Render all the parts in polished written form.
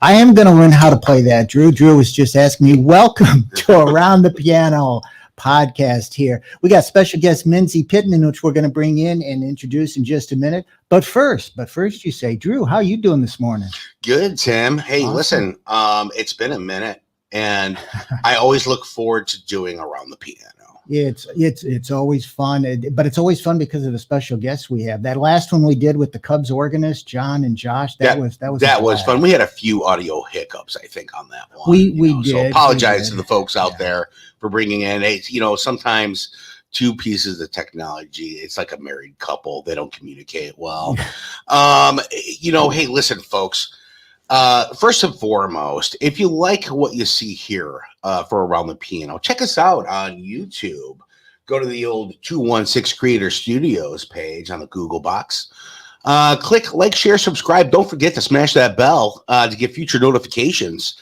I am going to learn how to play that. Drew was just asking me. Welcome to Around the Piano podcast here. We got special guest Menzie Pittman, which we're going to bring in and introduce in just a minute. But first you say, Drew, how are you doing this morning? Good, Tim. Hey, Awesome. listen, it's been a minute, and I always look forward to doing Around the Piano. It's always fun, but it's always fun because of the special guests we have. That last one we did with the Cubs organist, John and Josh, that was fun. We had a few audio hiccups, I think, on that one. We did. So apologize to the folks out there for bringing in. Sometimes two pieces of technology, it's like a married couple. They don't communicate well. Hey, listen, folks. First and foremost, if you like what you see here for Around the Piano, check us out on YouTube. Go to the old 216 Creator Studios page on the Google box. Click like, share, subscribe. Don't forget to smash that bell to get future notifications.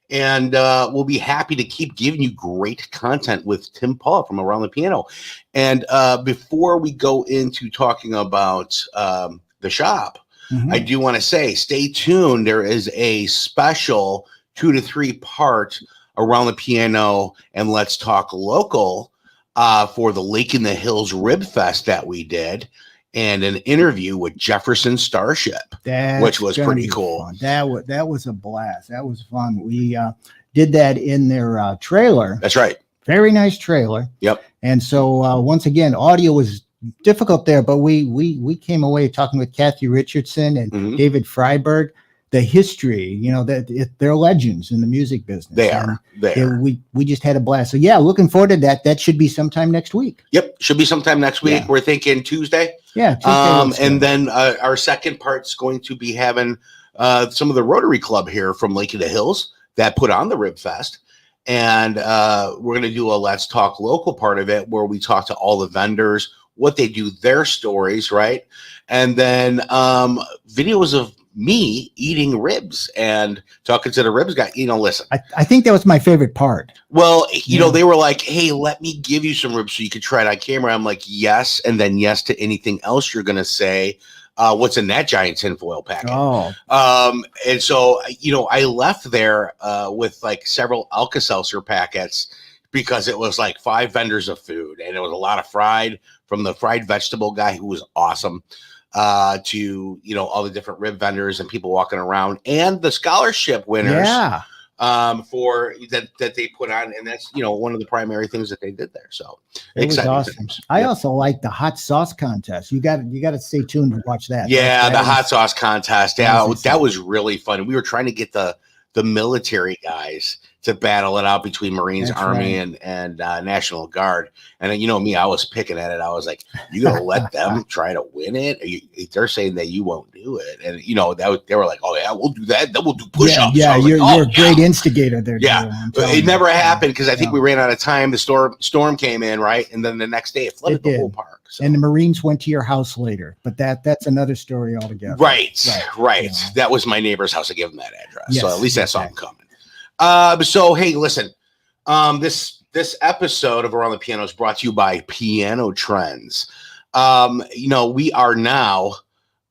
And we'll be happy to keep giving you great content with Tim Paul from Around the Piano. And before we go into talking about the shop, I do want to say, stay tuned. There is a special 2 to 3 part Around the Piano and Let's Talk Local for the Lake in the Hills Rib Fest that we did, and an interview with Jefferson Starship, which was pretty cool. Fun. That was a blast. That was fun. We did that in their trailer. That's right. Very nice trailer. Yep. And so once again, audio was difficult there, but we came away talking with Kathy Richardson and David Freiberg. The history, they're legends in the music business. They are. We just had a blast. So yeah, looking forward to that. That should be sometime next week. Yep, should be sometime next week. Yeah. We're thinking Tuesday. Yeah. Tuesday and then our second part's going to be having some of the Rotary Club here from Lake of the Hills that put on the Rib Fest. And we're going to do a Let's Talk Local part of it where we talk to all the vendors, what they do, their stories, right? And then videos of me eating ribs and talking to the ribs guy. Listen. I think that was my favorite part. Well, they were like, hey, let me give you some ribs so you could try it on camera. I'm like, yes. And then yes to anything else you're going to say. What's in that giant tinfoil packet? Oh. And so, I left there with like several Alka-Seltzer packets because it was like 5 vendors of food, and it was a lot of fried, from the fried vegetable guy who was awesome to, all the different rib vendors and people walking around, and the scholarship winners for that they put on. And that's, one of the primary things that they did there. So it was awesome. Things. I also like the hot sauce contest. You got to stay tuned to watch that. Yeah. The hot sauce contest. Yeah. That was really fun. We were trying to get the military guys to battle it out between Marines, Army, and National Guard. And then, me, I was picking at it. I was like, you gonna let them try to win it? They're saying that you won't do it. And, they were like, oh, yeah, we'll do that. Then we'll do push-ups. Yeah, you're a great instigator there. Yeah, it never happened because I think we ran out of time. The storm came in, right? And then the next day it flooded the whole park. So. And the Marines went to your house later. But that's another story altogether. Right. That was my neighbor's house. I gave them that address. Yes, so at least I saw them coming. So, hey, listen, this episode of Around the Piano is brought to you by Piano Trends. We are now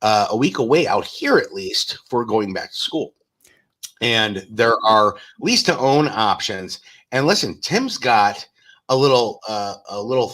a week away out here, at least, for going back to school. And there are lease to own options. And listen, Tim's got a little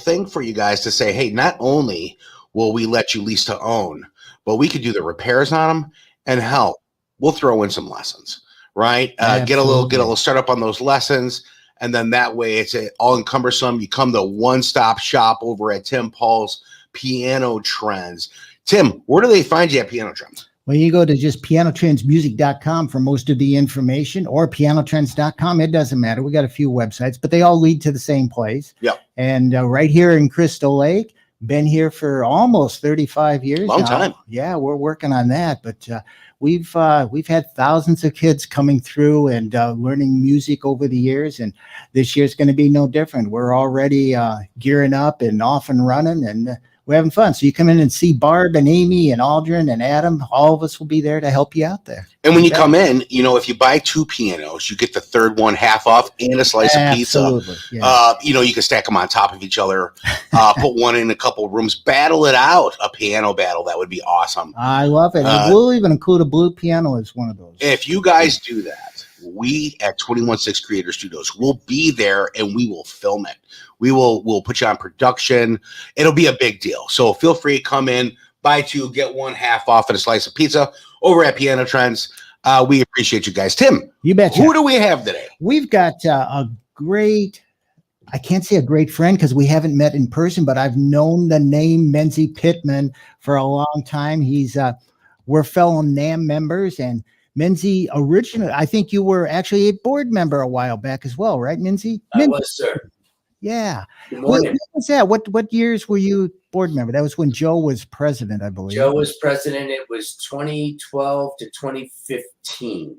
thing for you guys to say, hey, not only will we let you lease to own, but we could do the repairs on them, and hell, we'll throw in some lessons. Right. Get a little start up on those lessons. And then that way it's all encumbersome. You come to one-stop shop over at Tim Paul's Piano Trends. Tim, where do they find you at Piano Trends? Well, you go to just pianotrendsmusic.com for most of the information, or pianotrends.com. It doesn't matter. We got a few websites, but they all lead to the same place. Yep. And right here in Crystal Lake, been here for almost 35 years Long now. time. Yeah, we're working on that, but we've had thousands of kids coming through and learning music over the years, and this year's going to be no different. We're already gearing up and off and running, and we're having fun. So you come in and see Barb and Amy and Aldrin and Adam. All of us will be there to help you out there. And when you come in, if you buy 2 pianos, you get the third one half off and a slice of pizza. Absolutely. Yeah. You can stack them on top of each other, put one in a couple rooms, battle it out, a piano battle. That would be awesome. I love it. We'll even include a blue piano as one of those. If you guys do that, we at 216 Creator Studios will be there and we will film it. We'll put you on production. It'll be a big deal. So feel free to come in, buy 2, get 1 half off and a slice of pizza over at Piano Trends. We appreciate you guys. Tim, you bet. Who do we have today? We've got a great, I can't say a great friend because we haven't met in person, but I've known the name Menzie Pittman for a long time. We're fellow NAMM members, and Menzie originally, I think you were actually a board member a while back as well, right, Menzie? I was, sir. Yeah. Good morning. What was that? What years were you board member? That was when Joe was president, I believe. Joe was president. It was 2012 to 2015.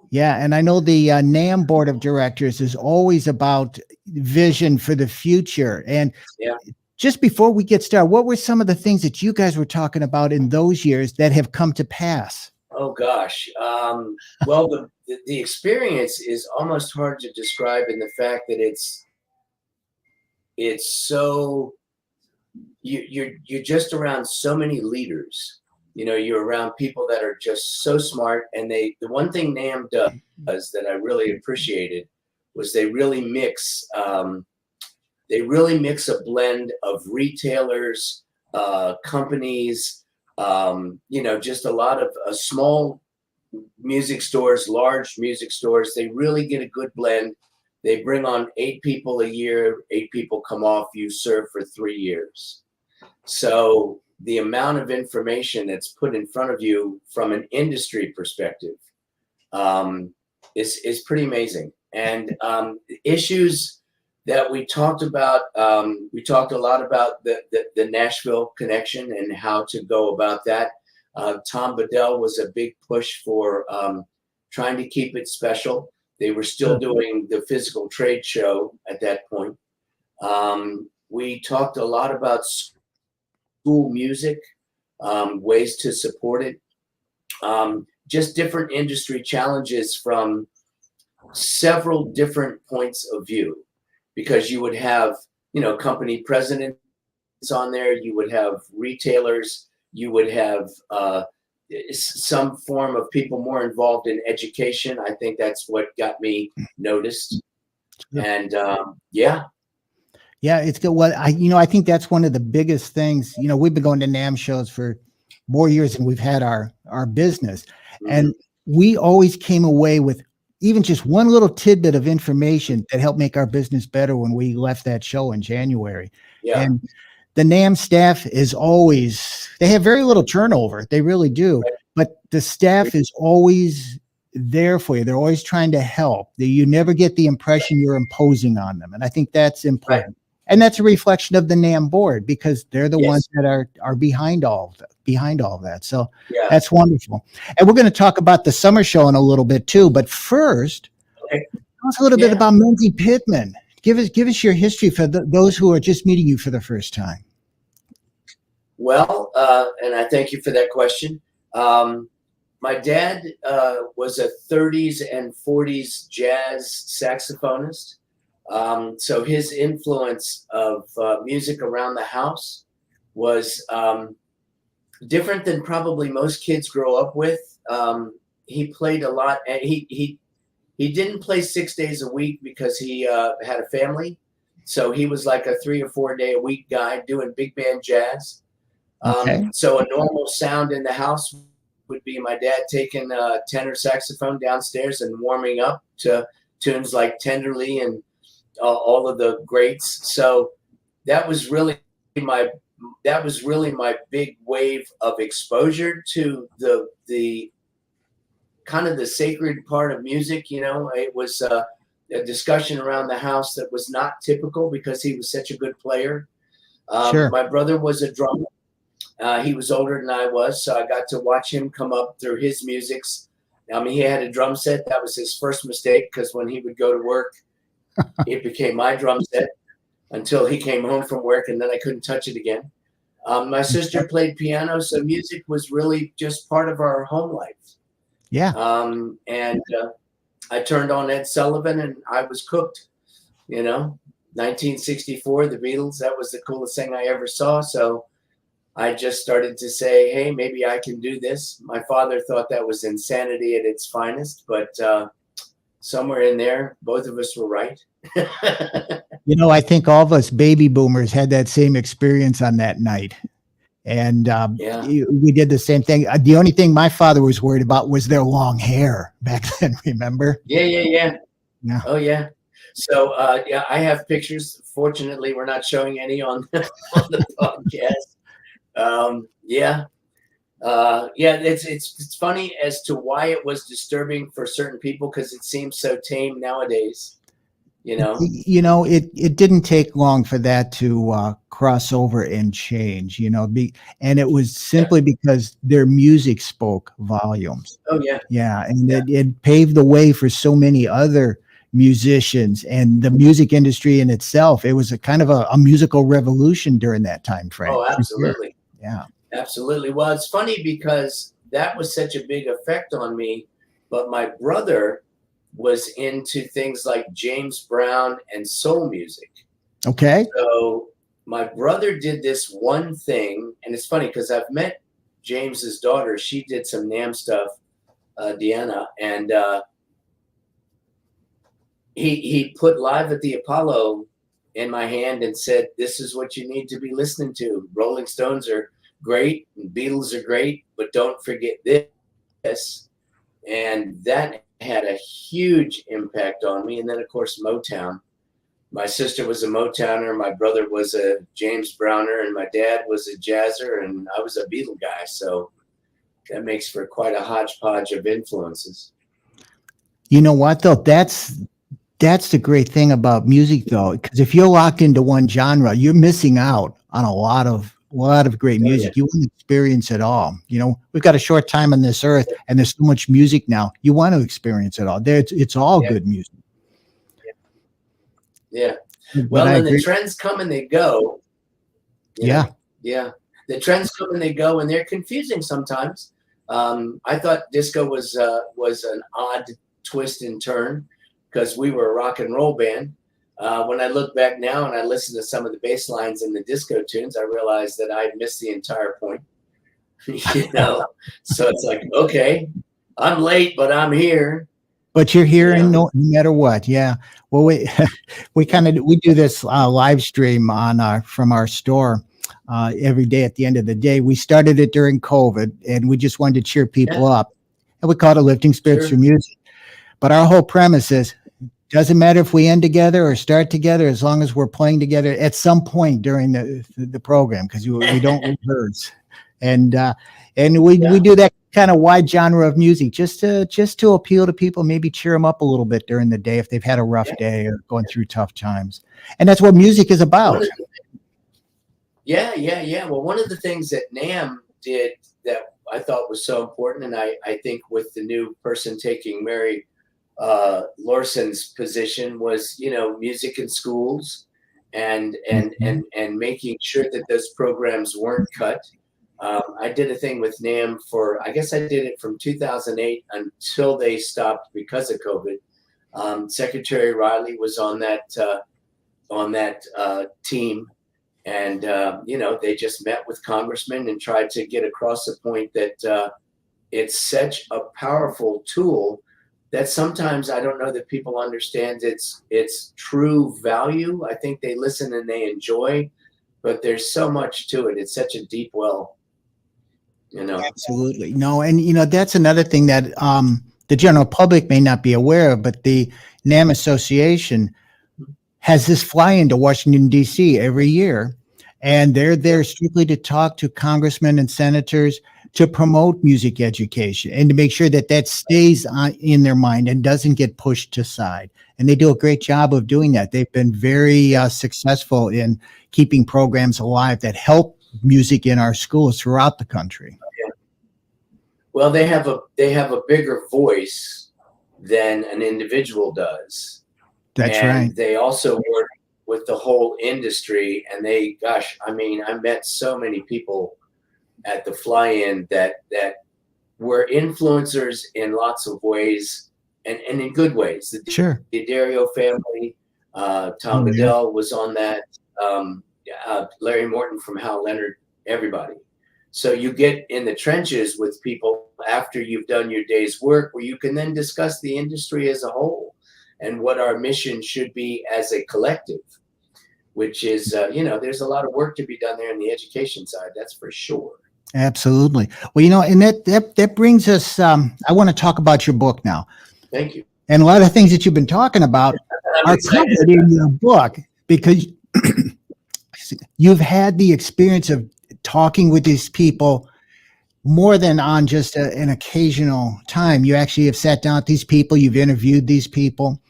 Yeah, and I know the NAMM board of directors is always about vision for the future. And just before we get started, what were some of the things that you guys were talking about in those years that have come to pass? Oh gosh. Well, the experience is almost hard to describe in the fact that it's so you're just around so many leaders. You're around people that are just so smart, and the one thing NAMM does that I really appreciated was they really mix a blend of retailers, companies, just a lot of small music stores, large music stores. They really get a good blend. They bring on 8 people a year, 8 people come off, you serve for 3 years. So the amount of information that's put in front of you from an industry perspective is pretty amazing. And issues that we talked about, we talked a lot about the Nashville connection and how to go about that. Tom Bedell was a big push for trying to keep it special. They were still doing the physical trade show at that point. We talked a lot about school music, ways to support it, just different industry challenges from several different points of view, because you would have, company presidents on there, you would have retailers, you would have some form of people more involved in education. I think that's what got me noticed. And Yeah, it's good. Well, I think that's one of the biggest things. We've been going to NAMM shows for more years than we've had our business. Mm-hmm. And we always came away with even just one little tidbit of information that helped make our business better when we left that show in January. Yeah. And the NAMM staff is always, they have very little turnover. They really do. Right. But the staff is always there for you. They're always trying to help. You never get the impression you're imposing on them. And I think that's important. Right. And that's a reflection of the NAMM board, because they're the ones that are behind all of that. So that's wonderful. And we're going to talk about the summer show in a little bit too. But first, tell us a little bit about Menzie Pittman. Give us your history for those who are just meeting you for the first time. Well, and I thank you for that question. My dad was a 30s and 40s jazz saxophonist. So his influence of music around the house was different than probably most kids grow up with. He played a lot, and he didn't play 6 days a week because he had a family. So he was like a 3 or 4 day a week guy doing big band jazz. So a normal sound in the house would be my dad taking a tenor saxophone downstairs and warming up to tunes like Tenderly and all of the greats. So that was really my big wave of exposure to the kind of the sacred part of music. It was a discussion around the house that was not typical because he was such a good player. Sure. My brother was a drummer. He was older than I was, so I got to watch him come up through his musics. I mean, he had a drum set. That was his first mistake, because when he would go to work, it became my drum set until he came home from work, and then I couldn't touch it again. My sister played piano, so music was really just part of our home life. Yeah. And I turned on Ed Sullivan, and I was cooked. 1964, the Beatles, that was the coolest thing I ever saw. So I just started to say, hey, maybe I can do this. My father thought that was insanity at its finest, but somewhere in there, both of us were right. I think all of us baby boomers had that same experience on that night. And we did the same thing. The only thing my father was worried about was their long hair back then, remember? Yeah. Yeah. Oh, yeah. So, I have pictures. Fortunately, we're not showing any on the podcast. It's funny as to why it was disturbing for certain people, because it seems so tame nowadays. It didn't take long for that to cross over and change. And it was simply because their music spoke volumes. Oh yeah. Yeah, and it paved the way for so many other musicians and the music industry in itself. It was a kind of a musical revolution during that time frame. Oh, absolutely. Yeah, absolutely. Well, it's funny because that was such a big effect on me, but my brother was into things like James Brown and soul music. Okay. So my brother did this one thing, and it's funny because I've met James's daughter. She did some NAMM stuff, Deanna, and he put Live at the Apollo in my hand and said, "This is what you need to be listening to. Rolling Stones are great, and Beatles are great, but don't forget this." And that had a huge impact on me. And then, of course, Motown. My sister was a Motowner, my brother was a James Browner, and my dad was a jazzer, and I was a Beatle guy. So that makes for quite a hodgepodge of influences. You know what, though? That's the great thing about music, though, because if you're locked into one genre, you're missing out on a lot of great music. You want to experience it all. We've got a short time on this earth, and there's so much music now. You want to experience it all. It's all good music. Yeah. Well, and the trends come and they go. Yeah. The trends come and they go, and they're confusing sometimes. I thought disco was an odd twist and turn because we were a rock and roll band. When I look back now and I listen to some of the bass lines in the disco tunes, I realize that I missed the entire point. So it's like, okay, I'm late, but I'm here. But you're here, no matter what. Yeah. Well, we do this live stream from our store every day at the end of the day. We started it during COVID, and we just wanted to cheer people up, and we called it Lifting Spirits Through Music. But our whole premise is, doesn't matter if we end together or start together, as long as we're playing together at some point during the program, because we don't rehearse. And we do that kind of wide genre of music just to appeal to people, maybe cheer them up a little bit during the day if they've had a rough day or going through tough times. And that's what music is about. Well, one of the things that NAMM did that I thought was so important, and I think with the new person taking Mary Larson's position, was music in schools and making sure that those programs weren't cut. I did a thing with NAMM I guess I did it from 2008 until they stopped because of COVID. Secretary Riley was on that team, and they just met with congressmen and tried to get across the point that it's such a powerful tool that sometimes I don't know that people understand its true value. I think they listen and they enjoy, but there's so much to it. It's such a deep well. Absolutely. No, and that's another thing that the general public may not be aware of, but the NAMM Association has this fly-in to Washington, D.C. every year, and they're there strictly to talk to congressmen and senators to promote music education and to make sure that that stays in their mind and doesn't get pushed aside. And they do a great job of doing that. They've been very successful in keeping programs alive that help music in our schools throughout the country. Well, they have a bigger voice than an individual does. That's and right. They also work with the whole industry, and I met so many people at the fly-in that were influencers in lots of ways, and in good ways. Sure. The Dario family, Tom Bedell was on that, Larry Morton from Hal Leonard, everybody. So you get in the trenches with people after you've done your day's work, where you can then discuss the industry as a whole and what our mission should be as a collective, which is, there's a lot of work to be done there in the education side. That's for sure. Absolutely. Well, and that brings us, I want to talk about your book now. Thank you. And a lot of things that you've been talking about are covered in your book, because you've had the experience of talking with these people more than on just an occasional time. You actually have sat down with these people, you've interviewed these people.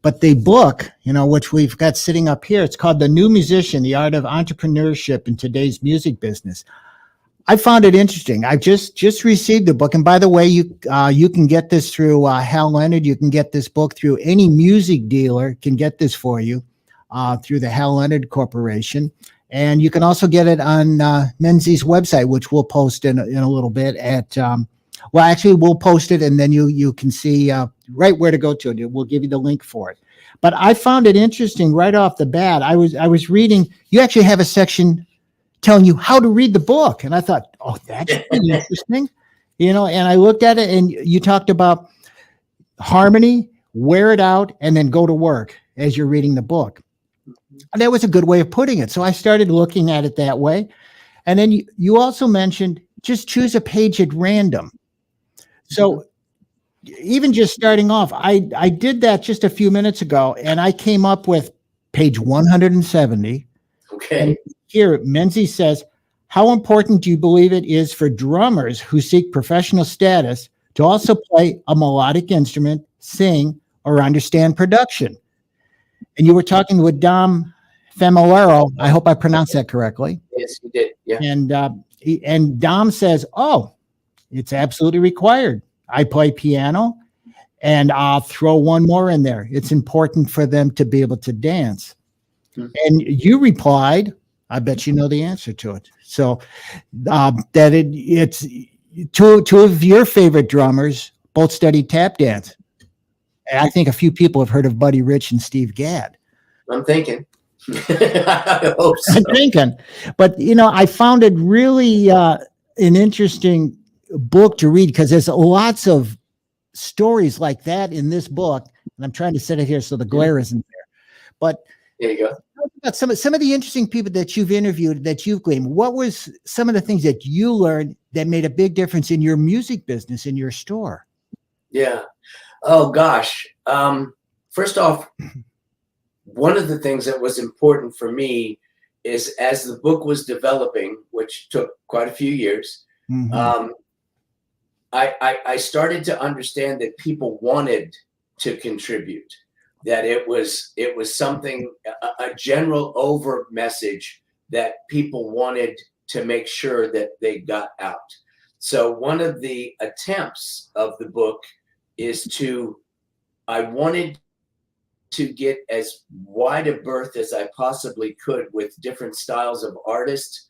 But the book, which we've got sitting up here, it's called The New Musician, The Art of Entrepreneurship in Today's Music Business. I found it interesting. I just received the book. And by the way, you can get this through Hal Leonard. You can get this book through any music dealer can get this for you through the Hal Leonard Corporation. And you can also get it on Menzie's website, which we'll post in a little bit we'll post it, and then you can see right where to go to it. We'll give you the link for it. But I found it interesting right off the bat. I was reading, you actually have a section telling you how to read the book. And I thought, oh, that's pretty interesting. And I looked at it, and you talked about harmony, wear it out, and then go to work as you're reading the book. And that was a good way of putting it. So I started looking at it that way. And then you also mentioned just choose a page at random. So even just starting off, I did that just a few minutes ago, and I came up with page 170. Okay. And here, Menzie says, how important do you believe it is for drummers who seek professional status to also play a melodic instrument, sing, or understand production? And you were talking with Dom Familaro. I hope I pronounced that correctly. Yes, you did. Yeah. And Dom says, oh, it's absolutely required. I play piano, and I'll throw one more in there. It's important for them to be able to dance. Mm-hmm. And you replied, I bet you know the answer to it. So that it's two of your favorite drummers both studied tap dance. And I think a few people have heard of Buddy Rich and Steve Gadd. I'm thinking. I hope so. I'm thinking. But, I found it really an interesting book to read, because there's lots of stories like that in this book. And I'm trying to set it here so the glare isn't there. But there you go. About some of the interesting people that you've interviewed, that you've gleaned. What was some of the things that you learned that made a big difference in your music business, in your store? Yeah. Oh, gosh. First off, one of the things that was important for me is, as the book was developing, which took quite a few years, mm-hmm. I started to understand that people wanted to contribute, that it was something, a general over message that people wanted to make sure that they got out. So one of the attempts of the book is I wanted to get as wide a berth as I possibly could with different styles of artists,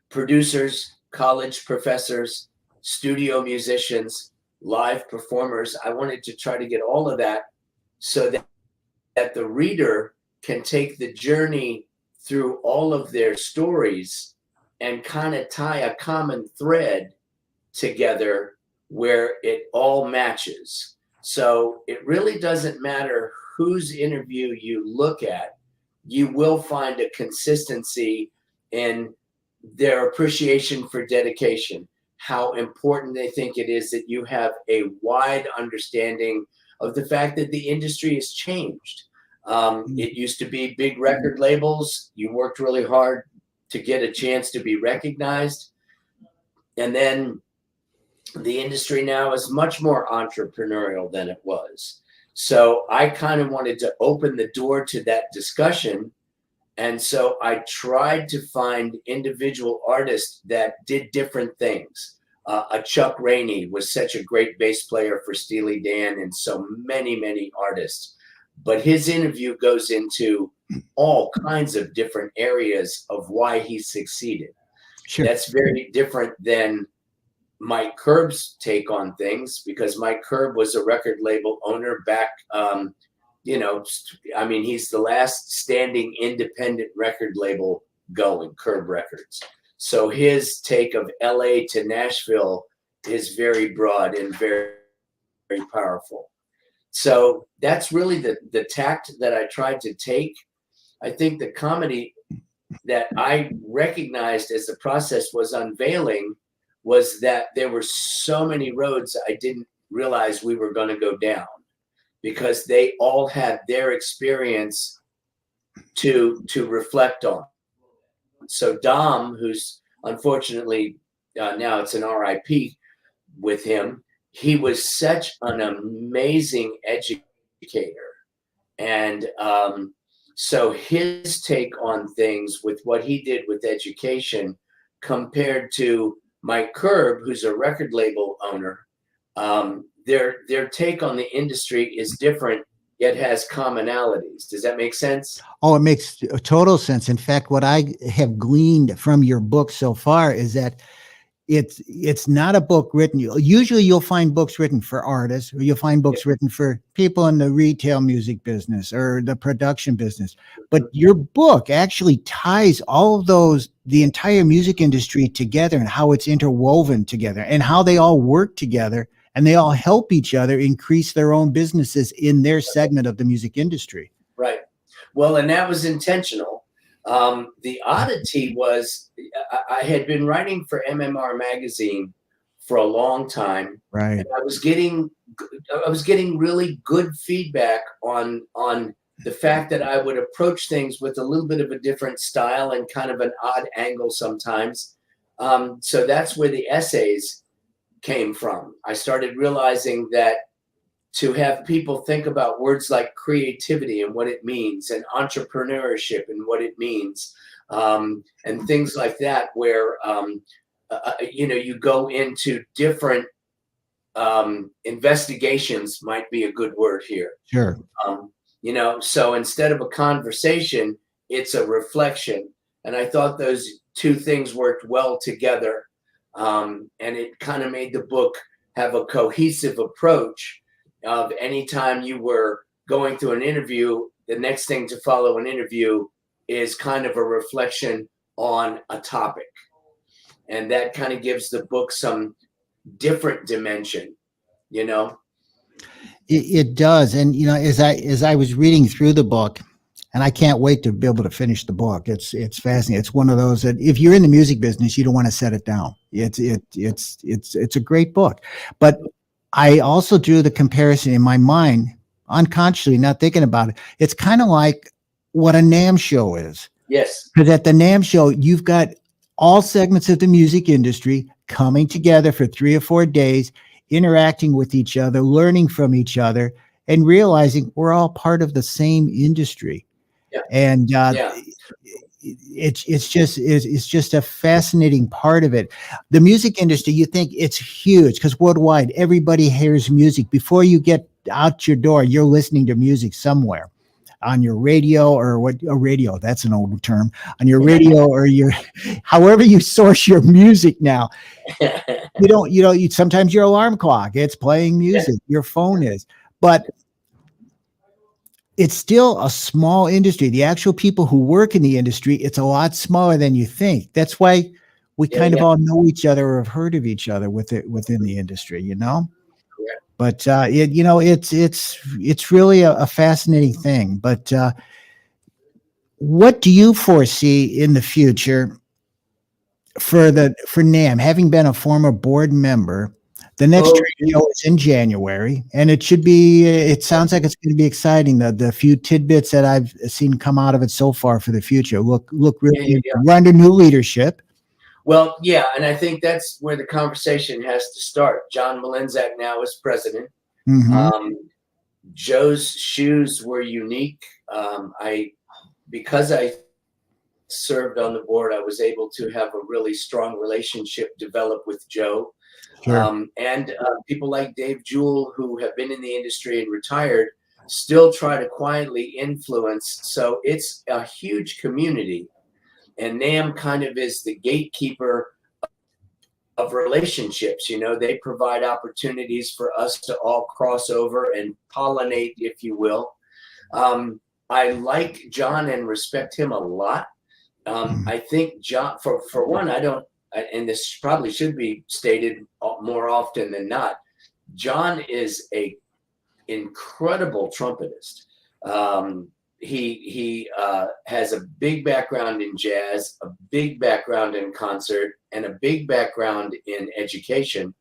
producers, college professors, studio musicians, live performers. I wanted to try to get all of that so that the reader can take the journey through all of their stories and kind of tie a common thread together where it all matches. So it really doesn't matter whose interview you look at, you will find a consistency in their appreciation for dedication, how important they think it is that you have a wide understanding of the fact that the industry has changed. It used to be big record labels. You worked really hard to get a chance to be recognized. And then the industry now is much more entrepreneurial than it was. So I kind of wanted to open the door to that discussion. And so I tried to find individual artists that did different things. A Chuck Rainey was such a great bass player for Steely Dan and so many, many artists. But his interview goes into all kinds of different areas of why he succeeded. Sure. That's very different than Mike Kerb's take on things, because Mike Kerb was a record label owner back, he's the last standing independent record label going, Kerb Records. So his take of LA to Nashville is very broad and very, very powerful. So that's really the tact that I tried to take. I think the comedy that I recognized as the process was unveiling was that there were so many roads I didn't realize we were going to go down, because they all had their experience to reflect on. So Dom, who's unfortunately now it's an RIP with him, he was such an amazing educator. And so his take on things with what he did with education compared to Mike Kerb, who's a record label owner, their take on the industry is different, yet has commonalities. Does that make sense? Oh, it makes total sense. In fact, what I have gleaned from your book so far is that it's not a book written. Usually you'll find books written for artists, or you'll find books written for people in the retail music business or the production business. But your book actually ties all of those, the entire music industry together, and how it's interwoven together and how they all work together, and they all help each other increase their own businesses in their segment of the music industry. Right. Well, and that was intentional. The oddity was I had been writing for MMR magazine for a long time. Right. And I was getting really good feedback on the fact that I would approach things with a little bit of a different style and kind of an odd angle sometimes. So that's where the essays came from. I started realizing that to have people think about words like creativity and what it means, and entrepreneurship and what it means, and things like that, where you go into different investigations, might be a good word here. Sure. So instead of a conversation, it's a reflection. And I thought those two things worked well together. And it kind of made the book have a cohesive approach of anytime you were going through an interview, the next thing to follow an interview is kind of a reflection on a topic. And that kind of gives the book some different dimension, It does. And, as I was reading through the book, and I can't wait to be able to finish the book. It's fascinating. It's one of those that if you're in the music business, you don't want to set it down. It's a great book. But I also drew the comparison in my mind, unconsciously, not thinking about it. It's kind of like what a NAMM show is. Yes. Because at the NAMM show, you've got all segments of the music industry coming together for 3 or 4 days, interacting with each other, learning from each other, and realizing we're all part of the same industry. Yeah. And it's just a fascinating part of it. The music industry, you think it's huge because worldwide everybody hears music. Before you get out your door, you're listening to music somewhere on your radio, or what a radio, that's an old term, on your radio or your, however you source your music now. Sometimes your alarm clock, it's playing music, your phone is, but it's still a small industry. The actual people who work in the industry, it's a lot smaller than you think. That's why we kind of all know each other or have heard of each other within the industry, But it's really a fascinating thing. But what do you foresee in the future for NAMM? Having been a former board member, the next trade show is in January, and it sounds like it's going to be exciting. The few tidbits that I've seen come out of it so far for the future look really. We're under new leadership. Well, yeah, and I think that's where the conversation has to start. John Malenzak now is president. Mhm. Joe's shoes were unique. Because I served on the board, I was able to have a really strong relationship develop with Joe. Sure. And people like Dave Jewell, who have been in the industry and retired, still try to quietly influence. So it's a huge community. And NAM kind of is the gatekeeper of relationships. They provide opportunities for us to all cross over and pollinate, if you will. I like John and respect him a lot. I think John, for one, I don't, and this probably should be stated more often than not, John is a incredible trumpetist. He has a big background in jazz, a big background in concert, and a big background in education,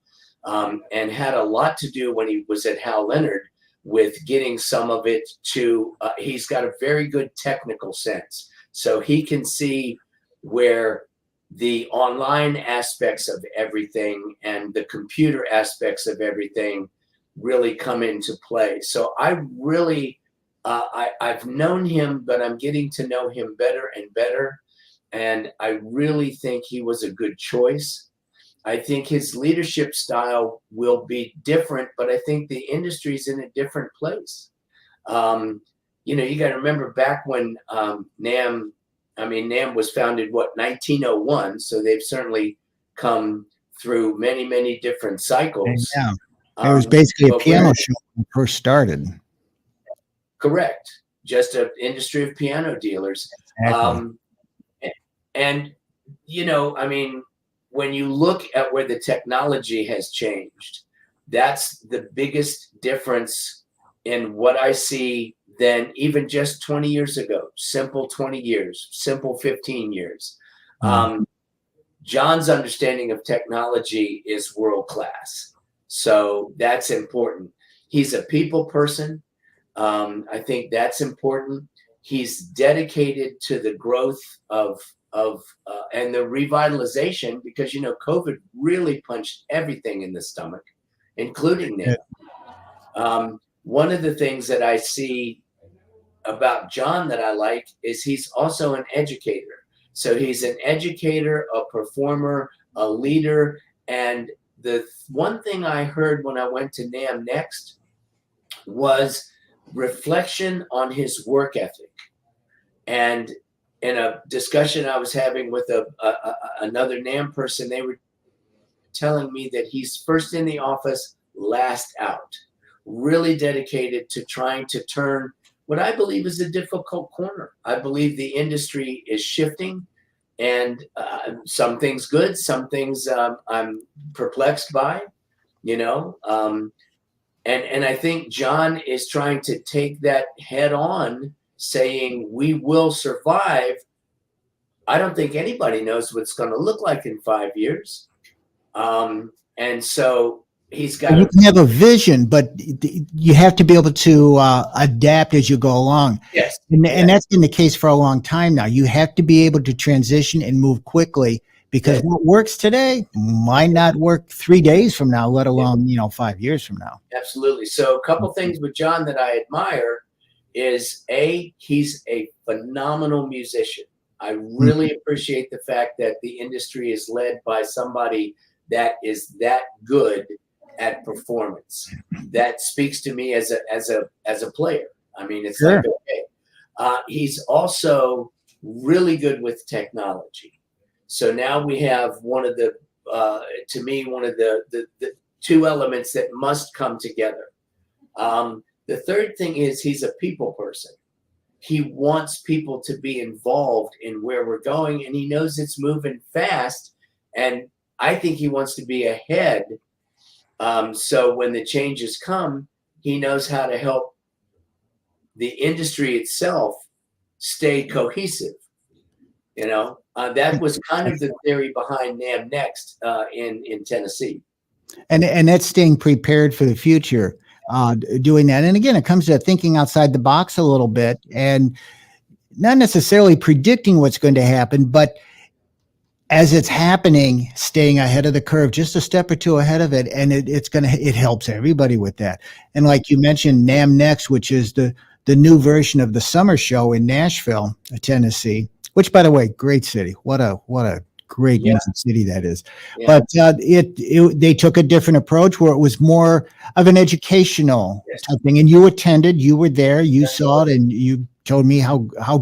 and had a lot to do when he was at Hal Leonard with getting some of it to, he's got a very good technical sense. So he can see where the online aspects of everything and the computer aspects of everything really come into play. So I really, I've known him, but I'm getting to know him better and better. And I really think he was a good choice. I think his leadership style will be different, but I think the industry's in a different place. You got to remember back when NAM was founded, 1901. So they've certainly come through many, many different cycles. Yeah. It was basically a but piano show when it first started. Correct. Just an industry of piano dealers. Exactly. And, when you look at where the technology has changed, that's the biggest difference in what I see than even just 20 years ago. Simple 20 years, simple 15 years. John's understanding of technology is world class. So that's important. He's a people person. I think that's important. He's dedicated to the growth of and the revitalization, because COVID really punched everything in the stomach, including them. One of the things that I see about John that I like is he's also an educator. So he's an educator, a performer, a leader. And the one thing I heard when I went to NAM Next was reflection on his work ethic. And in a discussion I was having with another NAM person, they were telling me that he's first in the office, last out, really dedicated to trying to turn what I believe is a difficult corner. I believe the industry is shifting, and some things good, some things I'm perplexed by, and I think John is trying to take that head on, saying we will survive. I don't think anybody knows what it's going to look like in 5 years. And so he's got. You can have a vision, but you have to be able to adapt as you go along. Yes. And that's been the case for a long time now. You have to be able to transition and move quickly, because what works today might not work 3 days from now, let alone, 5 years from now. Absolutely. So a couple things with John that I admire is he's a phenomenal musician. I really appreciate the fact that the industry is led by somebody that is that good at performance. That speaks to me as a player. I mean, it's like, okay. He's also really good with technology. So now we have one of the two elements that must come together. The third thing is he's a people person. He wants people to be involved in where we're going, and he knows it's moving fast. And I think he wants to be ahead. So when the changes come, he knows how to help the industry itself stay cohesive. That was kind of the theory behind NAM Next in Tennessee. And that's staying prepared for the future, doing that. And again, it comes to thinking outside the box a little bit, and not necessarily predicting what's going to happen, but as it's happening, staying ahead of the curve, just a step or two ahead of it, and it helps everybody with that. And like you mentioned, NAM Next, which is the new version of the summer show in Nashville, Tennessee, which, by the way, great city. What a great Yeah. music city that is. Yeah. But they took a different approach where it was more of an educational Yes. type thing. And you attended, you were there, you saw it, and you told me how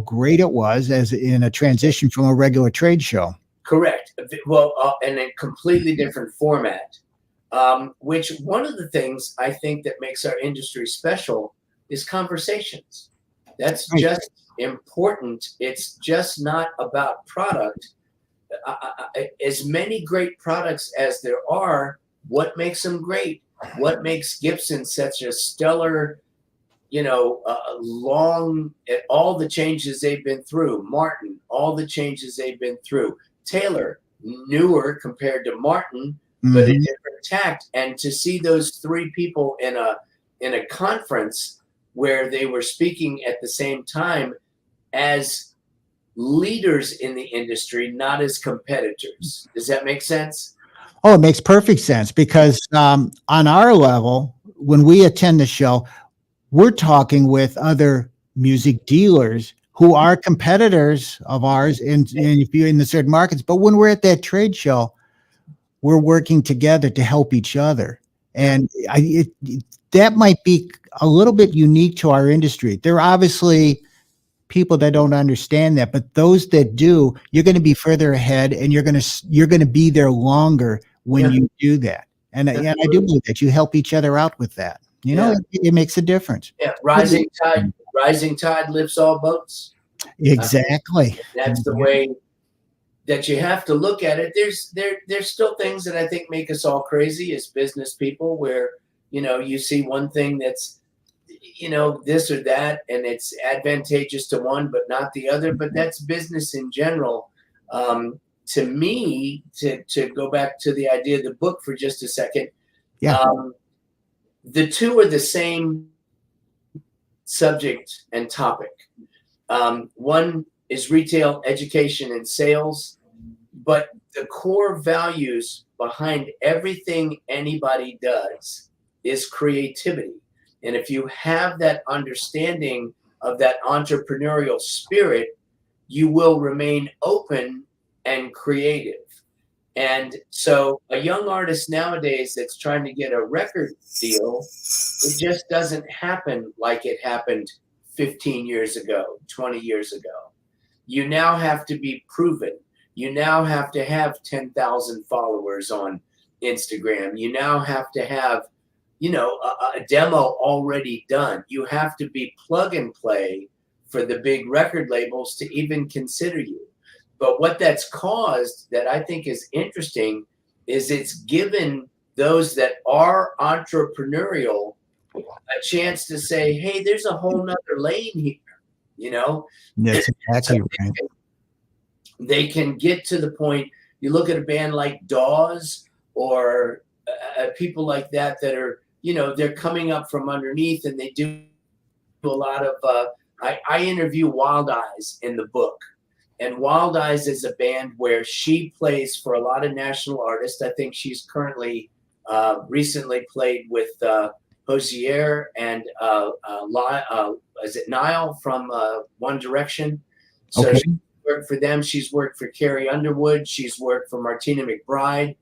great it was as in a transition from a regular trade show. Correct. Well, in a completely different format, which one of the things I think that makes our industry special is conversations. That's Right. just important. It's just not about product. As many great products as there are, what makes them great? What makes Gibson such a stellar, all the changes they've been through, Martin, all the changes they've been through, Taylor, newer compared to Martin, but a Mhm. different tact. And to see those three people in a conference where they were speaking at the same time as leaders in the industry, not as competitors. Does that make sense? Oh, it makes perfect sense because on our level, when we attend the show, we're talking with other music dealers who are competitors of ours in if you're in the certain markets. But when we're at that trade show, we're working together to help each other. And that might be a little bit unique to our industry. There are obviously people that don't understand that, but those that do, you're going to be further ahead, and you're going to be there longer when Yeah. you do that. And I do believe that you help each other out with that. Yeah. It makes a difference. Yeah, rising tide lifts all boats. Exactly. That's the way that you have to look at it. There's still things that I think make us all crazy as business people, where you see one thing that's this or that, and it's advantageous to one but not the other. But that's business in general. To me, to go back to the idea of the book for just a second, Yeah. the two are the same subject and topic. One is retail, education, and sales, but the core values behind everything anybody does is creativity. And if you have that understanding of that entrepreneurial spirit, you will remain open and creative. And so a young artist nowadays that's trying to get a record deal, it just doesn't happen like it happened 15 years ago, 20 years ago. You now have to be proven. You now have to have 10,000 followers on Instagram. You now have to have, a demo already done. You have to be plug and play for the big record labels to even consider you. But what that's caused that I think is interesting is it's given those that are entrepreneurial a chance to say, hey, there's a whole nother lane here, That's exactly So right. they can get to the point. You look at a band like Dawes or people like that are, they're coming up from underneath, and they do a lot of, I interview Wild Eyes in the book. And Wild Eyes is a band where she plays for a lot of national artists. I think she's currently recently played with Hosier and is it Niall from One Direction? So Okay. she worked for them. She's worked for Carrie Underwood. She's worked for Martina McBride.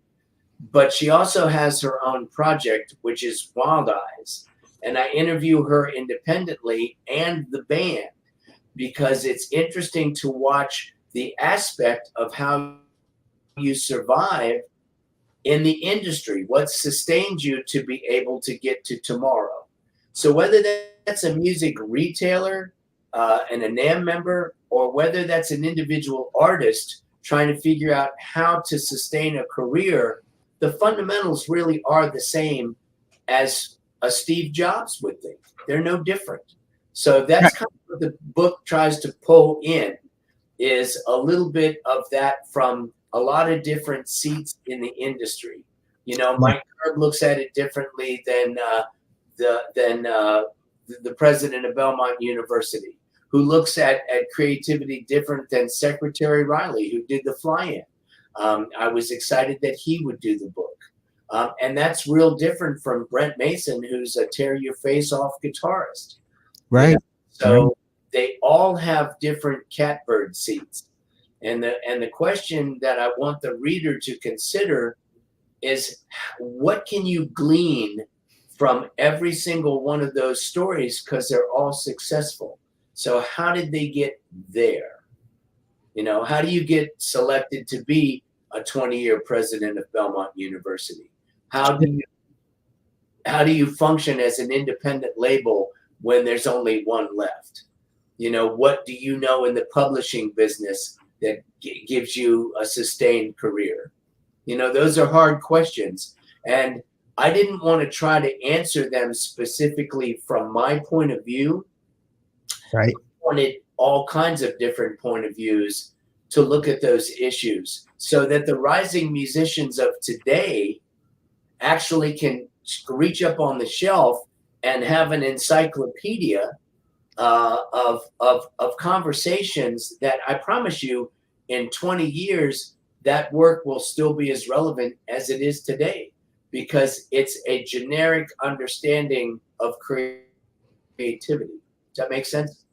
But she also has her own project, which is Wild Eyes. And I interview her independently and the band, because it's interesting to watch the aspect of how you survive in the industry, what sustains you to be able to get to tomorrow. So whether that's a music retailer and a NAM member, or whether that's an individual artist trying to figure out how to sustain a career, the fundamentals really are the same as a Steve Jobs would think. They're no different. So that's kind of what the book tries to pull in, is a little bit of that from a lot of different seats in the industry. Mike Kerb looks at it differently than the president of Belmont University, who looks at creativity different than Secretary Riley, who did the fly-in. I was excited that he would do the book. And that's real different from Brent Mason, who's a tear your face off guitarist. Right. You know? So Right. they all have different catbird seats. And the question that I want the reader to consider is, what can you glean from every single one of those stories, because they're all successful. So how did they get there? You know, how do you get selected to be a 20-year president of Belmont University? How do you function as an independent label when there's only one left? You know, what do you know in the publishing business that gives you a sustained career? You know, those are hard questions. And I didn't want to try to answer them specifically from my point of view. Right. I wanted all kinds of different point of views to look at those issues so that the rising musicians of today actually can reach up on the shelf and have an encyclopedia of conversations that I promise you in 20 years, that work will still be as relevant as it is today, because it's a generic understanding of creativity. Does that make sense?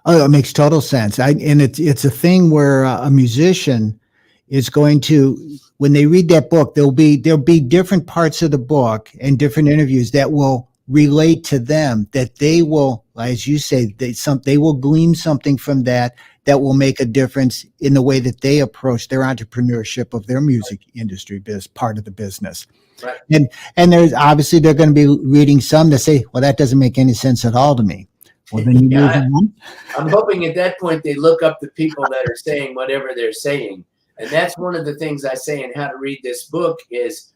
Oh, it makes total sense. And it's a thing where a musician is going to, when they read that book, there'll be different parts of the book and different interviews that will relate to them, that they will, as you say, they will glean something from that will make a difference in the way that they approach their entrepreneurship of their music industry part of the business. Right. And there's obviously they're going to be reading some that say, well, that doesn't make any sense at all to me. Well, then you move on. I'm hoping at that point they look up the people that are saying whatever they're saying. And that's one of the things I say in How to Read This Book is,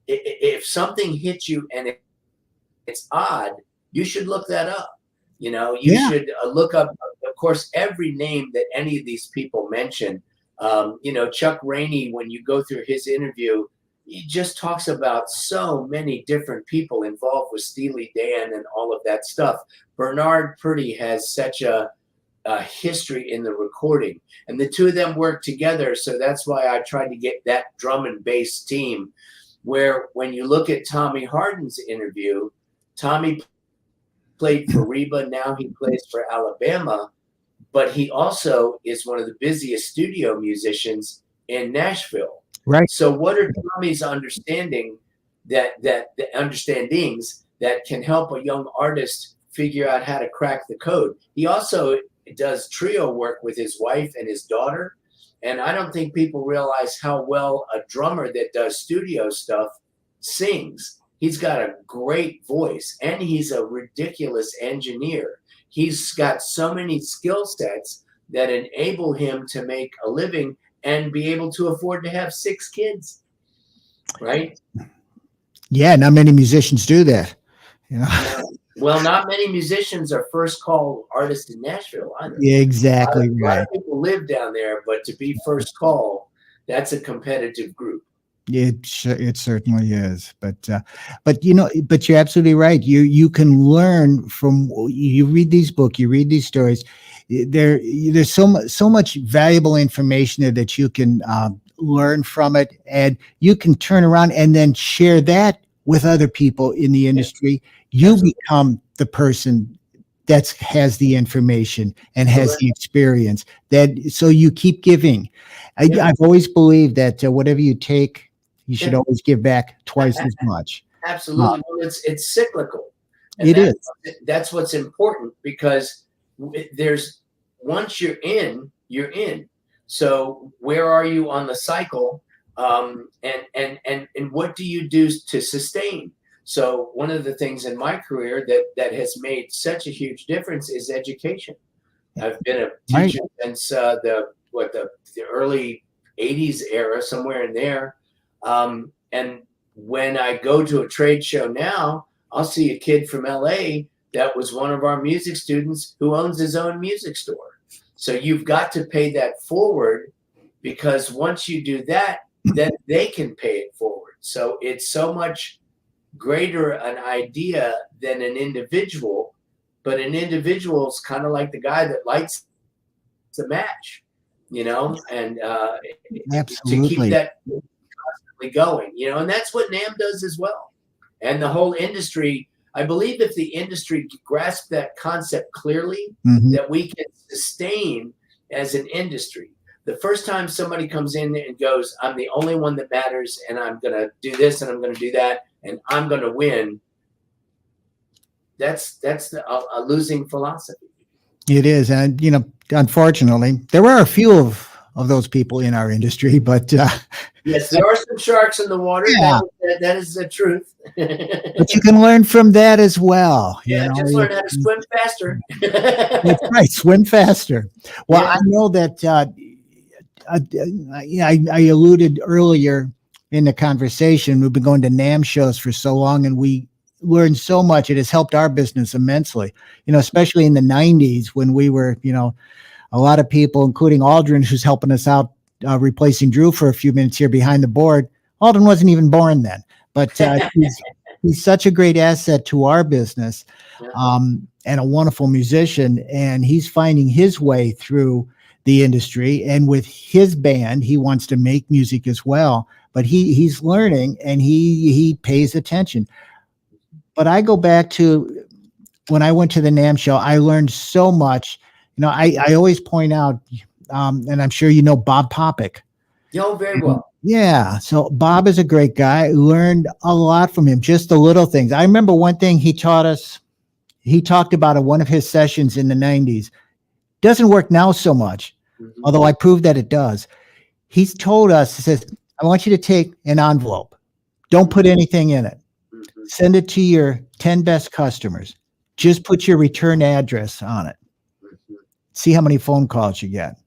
if something hits you and it's odd, you should look that up. You know, you should look up, of course, every name that any of these people mention. You know, Chuck Rainey, when you go through his interview, he just talks about so many different people involved with Steely Dan and all of that stuff. Bernard Purdie has such a history in the recording, and the two of them work together. So that's why I tried to get that drum and bass team, where when you look at Tommy Harden's interview, Tommy played for Reba, now he plays for Alabama, but he also is one of the busiest studio musicians in Nashville. Right. So what are Tommy's understandings that can help a young artist figure out how to crack the code? He also does trio work with his wife and his daughter. And I don't think people realize how well a drummer that does studio stuff sings. He's got a great voice, and he's a ridiculous engineer. He's got so many skill sets that enable him to make a living and be able to afford to have 6 kids, right? Yeah, not many musicians do that. You know? Well, not many musicians are first call artists in Nashville either. Yeah, exactly A lot right. of people live down there, but to be first call, that's a competitive group. It certainly is, but you know, but you're absolutely right. You can learn from, you read these books, you read these stories. There's so much valuable information there that you can learn from it, and you can turn around and then share that with other people in the industry. You Absolutely. become the person that has the information and has the experience. So you keep giving. I've always believed that whatever you take, you should always give back twice as much. Absolutely. Well, it's cyclical. And that's what's important, because there's, once you're in, you're in. So where are you on the cycle? And what do you do to sustain? So one of the things in my career that has made such a huge difference is education. I've been a teacher since the early 80s era, somewhere in there. And when I go to a trade show now, I'll see a kid from LA that was one of our music students who owns his own music store. So you've got to pay that forward, because once you do that, then they can pay it forward. So it's so much greater an idea than an individual, but an individual is kind of like the guy that lights the match. and to keep Absolutely. that constantly going, and that's what NAM does as well. And the whole industry, I believe if the industry grasps that concept clearly, Mhm. that we can sustain as an industry. The first time somebody comes in and goes, I'm the only one that matters, and I'm going to do this and I'm going to do that, and I'm going to win, that's a losing philosophy. It is. And, unfortunately, there are a few of those people in our industry, but Yes, there are some sharks in the water. yeah, That is the truth. but you can learn from that as well. Yeah, just learn how to swim faster. That's right. Swim faster. Well, Yeah. I know that I alluded earlier in the conversation. We've been going to NAM shows for so long, and we learned so much. It has helped our business immensely. Especially in the '90s when we were, a lot of people, including Aldrin, who's helping us out, replacing Drew for a few minutes here behind the board. Aldrin wasn't even born then, but he's such a great asset to our business, and a wonderful musician. And he's finding his way through the industry. And with his band, he wants to make music as well. But he's learning, and he pays attention. But I go back to when I went to the NAM show, I learned so much. I always point out, and I'm sure Bob Popick. Very well. Yeah. So Bob is a great guy. Learned a lot from him, just the little things. I remember one thing he taught us. He talked about at one of his sessions in the '90s. Doesn't work now so much, although I proved that it does. He's told us, he says, I want you to take an envelope. Don't put anything in it. Send it to your 10 best customers. Just put your return address on it. See how many phone calls you get.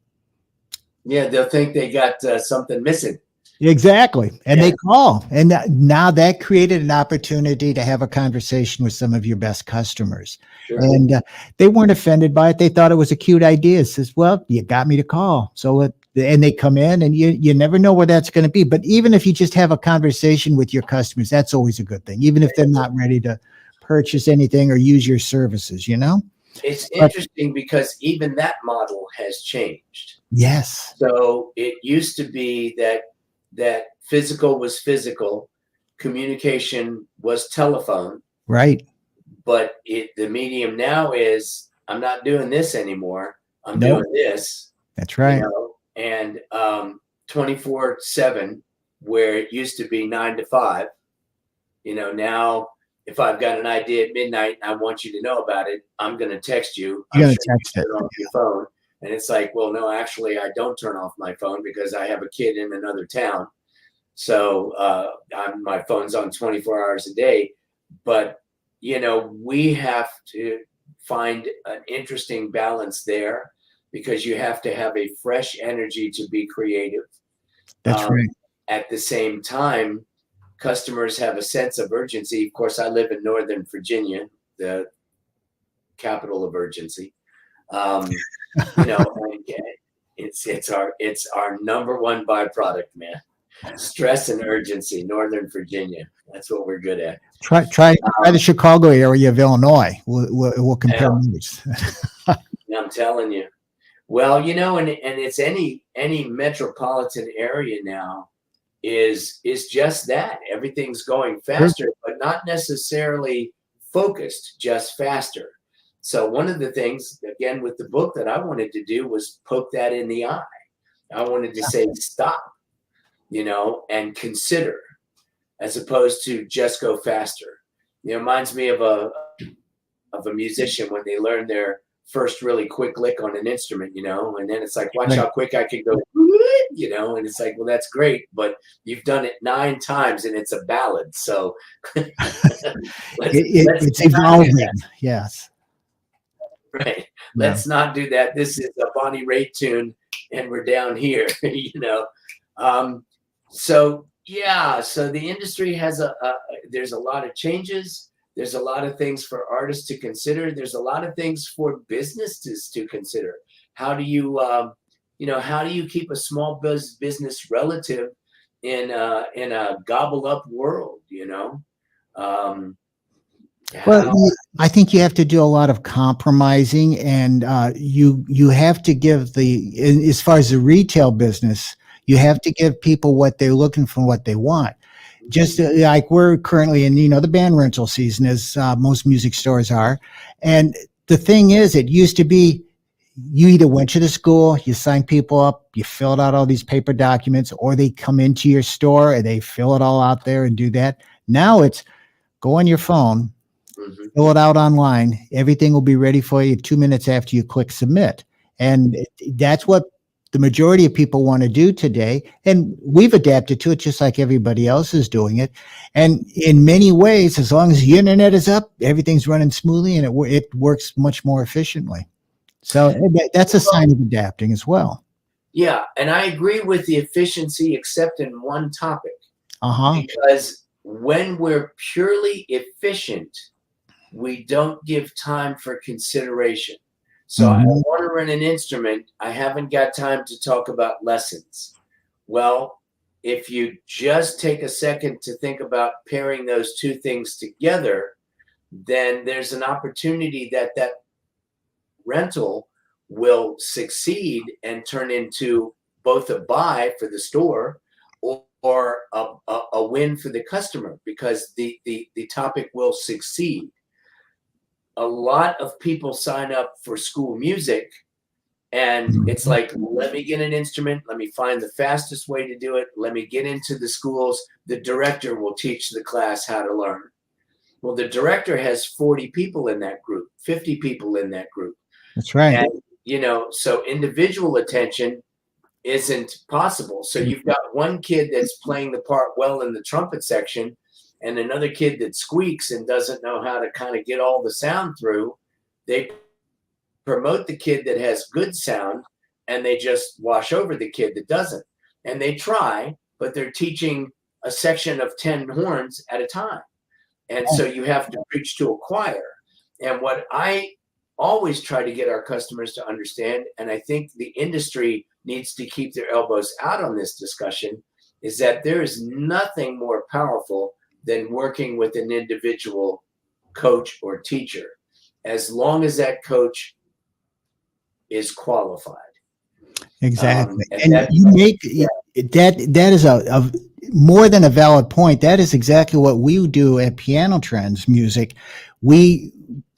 Yeah, they'll think they got something missing. Exactly. And they call. And now that created an opportunity to have a conversation with some of your best customers. Sure. And they weren't offended by it. They thought it was a cute idea. It says, well, you got me to call. So, and they come in, and you never know where that's going to be. But even if you just have a conversation with your customers, that's always a good thing, even if they're not ready to purchase anything or use your services, It's interesting because even that model has changed. Yes. So it used to be that physical was physical, communication was telephone. Right. But the medium now is, I'm not doing this anymore. I'm doing this. That's right. And 24/7, where it used to be 9 to 5, now if I've got an idea at midnight and I want you to know about it, I'm going to text you. You're going to text it off your phone. And it's like, well, no, actually, I don't turn off my phone because I have a kid in another town. So my phone's on 24 hours a day. But, we have to find an interesting balance there, because you have to have a fresh energy to be creative. That's right. At the same time, customers have a sense of urgency. Of course, I live in Northern Virginia, the capital of urgency. It's our number one byproduct, man. Stress and urgency, Northern Virginia. That's what we're good at. Try the Chicago area of Illinois. We'll compare notes. I'm telling you. Well, and it's any metropolitan area now is just that. Everything's going faster, but not necessarily focused, just faster. So one of the things, again, with the book that I wanted to do was poke that in the eye. I wanted to say, stop, and consider, as opposed to just go faster. It reminds me of a musician when they learn their first really quick lick on an instrument, and then it's like, watch how quick I can go, and it's like, well, that's great, but you've done it 9 times and it's a ballad. So it's evolving. Yes. Right. Let's not do that. This is a Bonnie Raitt tune and we're down here, So the industry has there's a lot of changes. There's a lot of things for artists to consider. There's a lot of things for businesses to consider. How do you, how do you keep a small business relative in a gobble up world, Well, How? I think you have to do a lot of compromising, and you have to give as far as the retail business, you have to give people what they're looking for, what they want. Just like we're currently in, the band rental season, as most music stores are, and the thing is, it used to be you either went to the school, you signed people up, you filled out all these paper documents, or they come into your store and they fill it all out there and do that. Now it's go on your phone, Mhm. fill it out online. Everything will be ready for you 2 minutes after you click submit. And that's what the majority of people want to do today. And we've adapted to it just like everybody else is doing it. And in many ways, as long as the internet is up, everything's running smoothly and it works much more efficiently. So that's a sign of adapting as well. Yeah, and I agree with the efficiency, except in one topic, Uh-huh. because when we're purely efficient, we don't give time for consideration. So I Mhm. want to run an instrument. I haven't got time to talk about lessons. Well, if you just take a second to think about pairing those two things together, then there's an opportunity that that rental will succeed and turn into both a buy for the store or a win for the customer, because the topic will succeed. A lot of people sign up for school music and it's Mhm. like, let me get an instrument, let me find the fastest way to do it, let me get into the schools, the director will teach the class how to learn. Well, the director has 40 people in that group, 50 people in that group. That's right. And, so individual attention isn't possible. So you've got one kid that's playing the part well in the trumpet section and another kid that squeaks and doesn't know how to kind of get all the sound through. They promote the kid that has good sound and they just wash over the kid that doesn't. And they try, but they're teaching a section of 10 horns at a time. And so you have to preach to a choir. And what I always try to get our customers to understand, and I think the industry needs to keep their elbows out on this discussion, is that there is nothing more powerful than working with an individual coach or teacher, as long as that coach is qualified. Exactly. And And that, you make yeah, that is a more than a valid point. That is exactly what we do at Piano Trends Music. We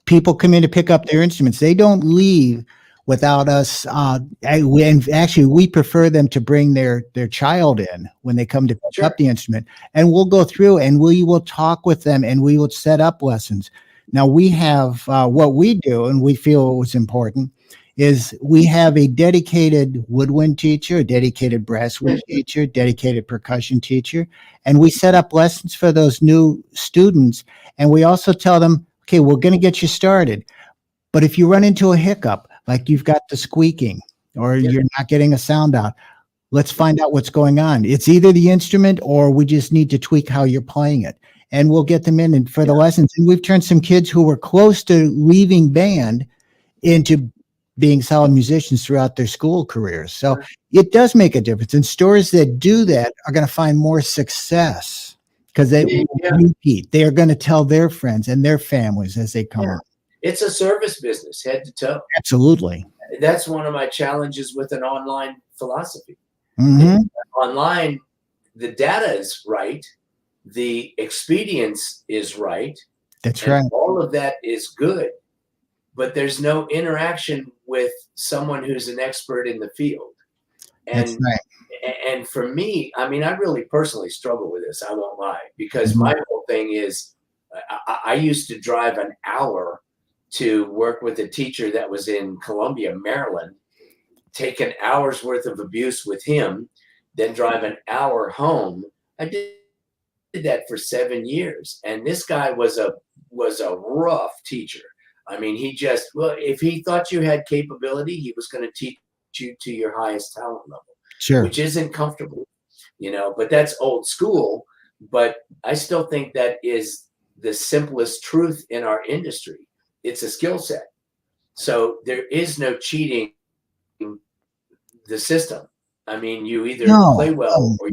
People come in to pick up their instruments. They don't leave without us. And actually, we prefer them to bring their child in when they come to pick sure. up the instrument, and we'll go through and we will talk with them and we will set up lessons. Now we have what we do, and we feel was important is we have a dedicated woodwind teacher, a dedicated brass wind teacher, dedicated percussion teacher, and we set up lessons for those new students. And we also tell them, okay, we're going to get you started. But if you run into a hiccup, like you've got the squeaking or Yeah. you're not getting a sound out, let's find out what's going on. It's either the instrument or we just need to tweak how you're playing it. And we'll get them in and for the lessons. And we've turned some kids who were close to leaving band into being solid musicians throughout their school careers. So it does make a difference. And stores that do that are going to find more success because they Yeah. repeat. They are going to tell their friends and their families as they come Yeah. up. It's a service business, head to toe. Absolutely. That's one of my challenges with an online philosophy. Hmm. Online, the data is right, the expedience is right, That's and right. all of that is good, but there's no interaction with someone who's an expert in the field. That's And right. and for me, I mean, I really personally struggle with this. I won't lie, because Mhm. my whole thing is, I used to drive an hour to work with a teacher that was in Columbia, Maryland, take an hour's worth of abuse with him, then drive an hour home. I did that for 7 years, and this guy was a rough teacher. I mean, well, if he thought you had capability, he was going to teach you to your highest talent level, Sure. which isn't comfortable, but that's old school. But I still think that is the simplest truth in our industry. It's a skill set. So there is no cheating the system. I mean, you either No, play well no. or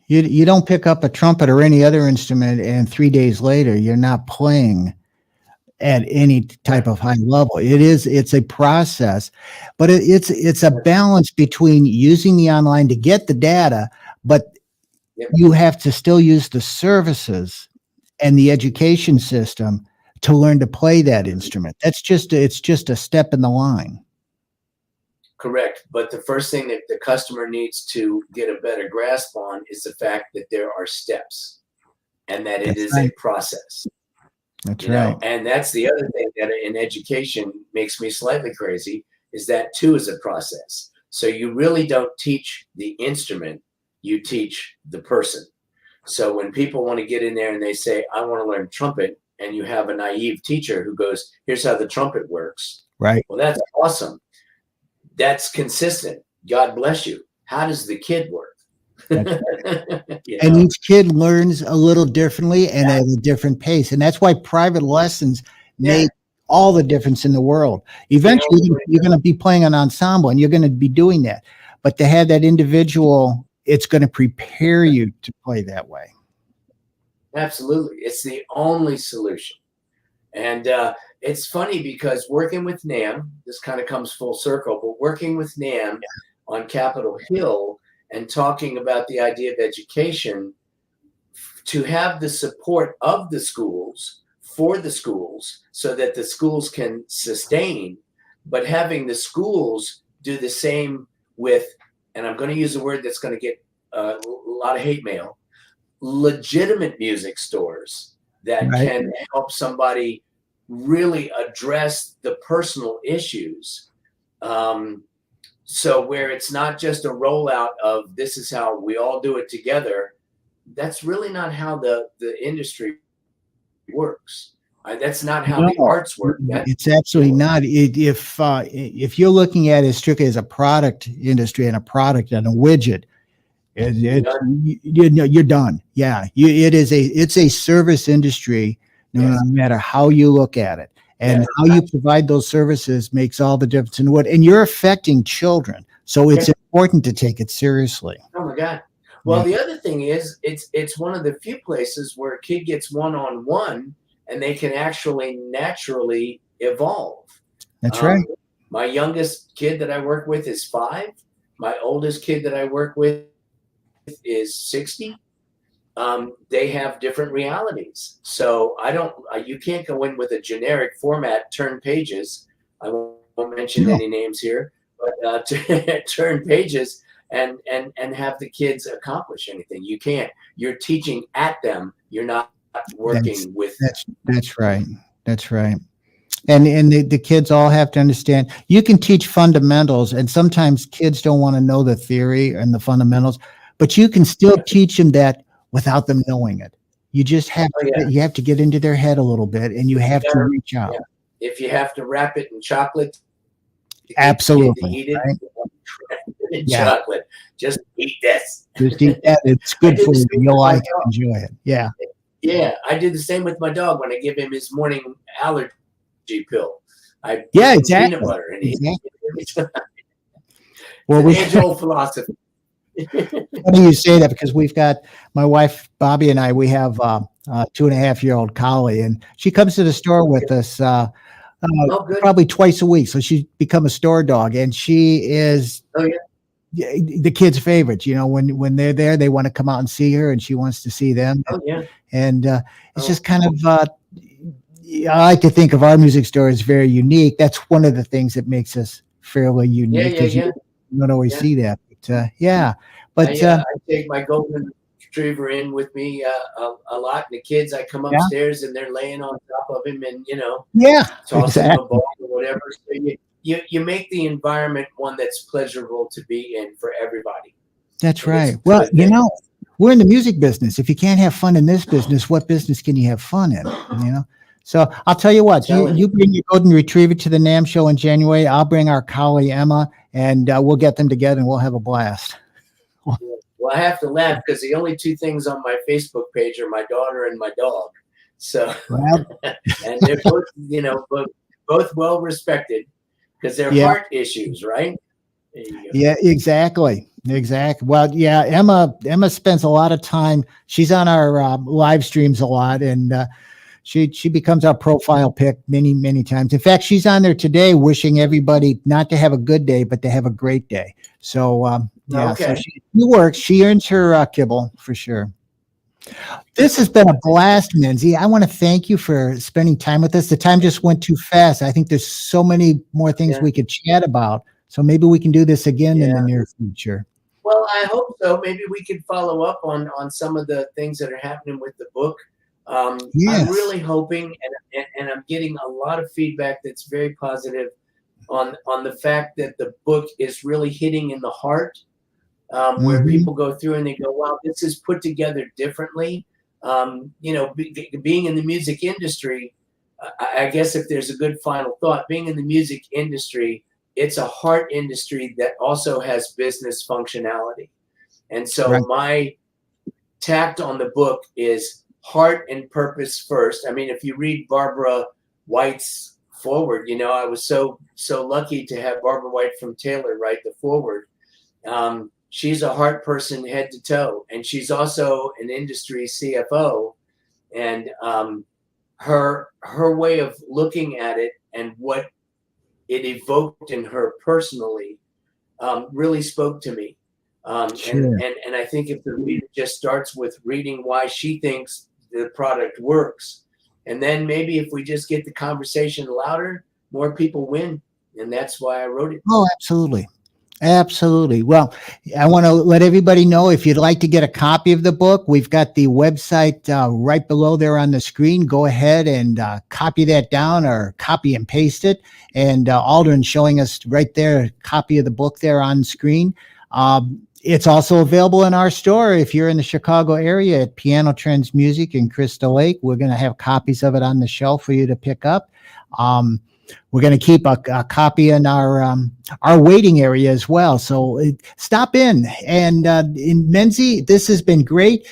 You don't pick up a trumpet or any other instrument and 3 days later you're not playing. at any type of high level. It's a process, but it's a balance between using the online to get the data, but Yep. you have to still use the services and the education system to learn to play that instrument. It's just a step in the line. Correct. But the first thing that the customer needs to get a better grasp on is the fact that there are steps and that it is a process. That's right. right. And that's the other thing that in education makes me slightly crazy, is that too is a process. So you really don't teach the instrument, you teach the person. So when people want to get in there and they say, I want to learn trumpet, and you have a naive teacher who goes, here's how the trumpet works. Right. Well, that's awesome. That's consistent. God bless you. How does the kid work? And each kid learns a little differently and at a different pace. And that's why private lessons make all the difference in the world. Eventually, you're going to be playing an ensemble and you're going to be doing that. But to have that individual, it's going to prepare you to play that way. Absolutely. It's the only solution. And it's funny because working with NAM, this kind of comes full circle, but working with NAM on Capitol Hill and talking about the idea of education, to have the support of the schools for the schools so that the schools can sustain, but having the schools do the same with, and I'm going to use a word that's going to get a lot of hate mail, legitimate music stores that can help somebody really address the personal issues. So where it's not just a rollout of this is how we all do it together. That's really not how the industry works. That's not how the arts work. It's absolutely not. If you're looking at it strictly as a product industry and a product and a widget, you're done. Yeah, it's a service industry, no matter how you look at it. And how you provide those services makes all the difference in the world. And you're affecting children. So it's important to take it seriously. Oh, my God. Well, the other thing is it's one of the few places where a kid gets one-on-one and they can actually naturally evolve. That's right. My youngest kid that I work with is 5. My oldest kid that I work with is 60. They have different realities. So you can't go in with a generic format, turn pages. I won't mention any names here, but turn pages and have the kids accomplish anything. You can't. You're teaching at them. You're not working with them. That's right. That's right. And the kids all have to understand, you can teach fundamentals, and sometimes kids don't want to know the theory and the fundamentals, but you can still teach them that without them knowing it. You just have you have to get into their head a little bit, and you have to reach out. Yeah. If you have to wrap it in chocolate, absolutely, eat it in chocolate. Just eat this. Just eat that. It's good for you. You'll like it, enjoy it. Yeah. Yeah, I do the same with my dog when I give him his morning allergy pill. Exactly. Peanut butter. And well, we age-old philosophy. Funny you say that, because we've got my wife Bobby and I. We have a 2.5-year-old collie, and she comes to the store with us probably twice a week. So she's become a store dog, and she is the kids' favorites. You know, when they're there, they want to come out and see her, and she wants to see them. And it's just kind of. I like to think of our music store as very unique. That's one of the things that makes us fairly unique. You don't always see that. But I take my golden retriever in with me a lot, and the kids, I come upstairs and they're laying on top of him, and tossing him a ball or whatever. So you make the environment one that's pleasurable to be in for everybody. That's right. Well, we're in the music business. If you can't have fun in this business, what business can you have fun in? So I'll tell you what, you bring your golden retriever to the NAMM show in January. I'll bring our collie Emma, and we'll get them together and we'll have a blast. Well, I have to laugh because the only 2 things on my Facebook page are my daughter and my dog. So, and they're both, both well respected because they're heart issues, right? Yeah, exactly. Well, Emma spends a lot of time. She's on our live streams a lot, and she becomes our profile pick many times. In fact, she's on there today wishing everybody not to have a good day, but to have a great day. So yeah, so Okay. she works. She earns her kibble for sure. This has been a blast, Menzie. I want to thank you for spending time with us. The time just went too fast. I think there's so many more things Yeah. we could chat about. So maybe we can do this again in the Yeah. near future. Well, I hope so. Maybe we could follow up on some of the things that are happening with the book. I'm Yes. really hoping, and I'm getting a lot of feedback that's very positive on the fact that the book is really hitting in the heart, where Mhm. people go through and they go, "Wow, this is put together differently." Being in the music industry, I guess if there's a good final thought, being in the music industry, it's a heart industry that also has business functionality. And so Right. my tact on the book is heart and purpose first. I mean, if you read Barbara White's foreword, I was so lucky to have Barbara White from Taylor write the foreword. She's a heart person head to toe, and she's also an industry CFO. And her way of looking at it and what it evoked in her personally really spoke to me. Sure. And I think if the reader just starts with reading why she thinks the product works, and then maybe if we just get the conversation louder, more people win. And that's why I wrote it. Oh, absolutely. Absolutely. Well, I want to let everybody know if you'd like to get a copy of the book, we've got the website right below there on the screen. Go ahead and copy that down or copy and paste it. And Aldrin's showing us right there a copy of the book there on screen. It's also available in our store if you're in the Chicago area at Piano Trends Music in Crystal Lake. We're going to have copies of it on the shelf for you to pick up. We're going to keep a copy in our waiting area as well. So stop in. And in Menzie, this has been great.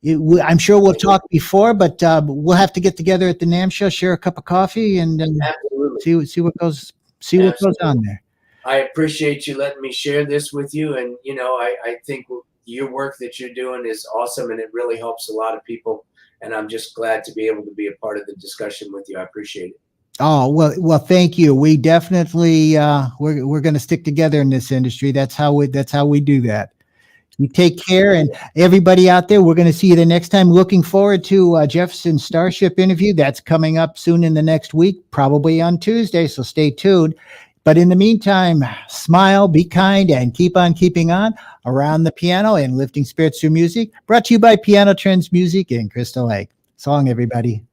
I'm sure we'll talk before, but we'll have to get together at the NAMM show, share a cup of coffee, and Absolutely. see what goes on there. I appreciate you letting me share this with you. And, I think your work that you're doing is awesome, and it really helps a lot of people. And I'm just glad to be able to be a part of the discussion with you. I appreciate it. Oh, well, thank you. We definitely, we're going to stick together in this industry. That's how we do that. You take care, and everybody out there, we're going to see you the next time. Looking forward to Jefferson Starship interview. That's coming up soon in the next week, probably on Tuesday. So stay tuned. But in the meantime, smile, be kind, and keep on keeping on around the piano and lifting spirits through music. Brought to you by Piano Trends Music in Crystal Lake. So long, everybody.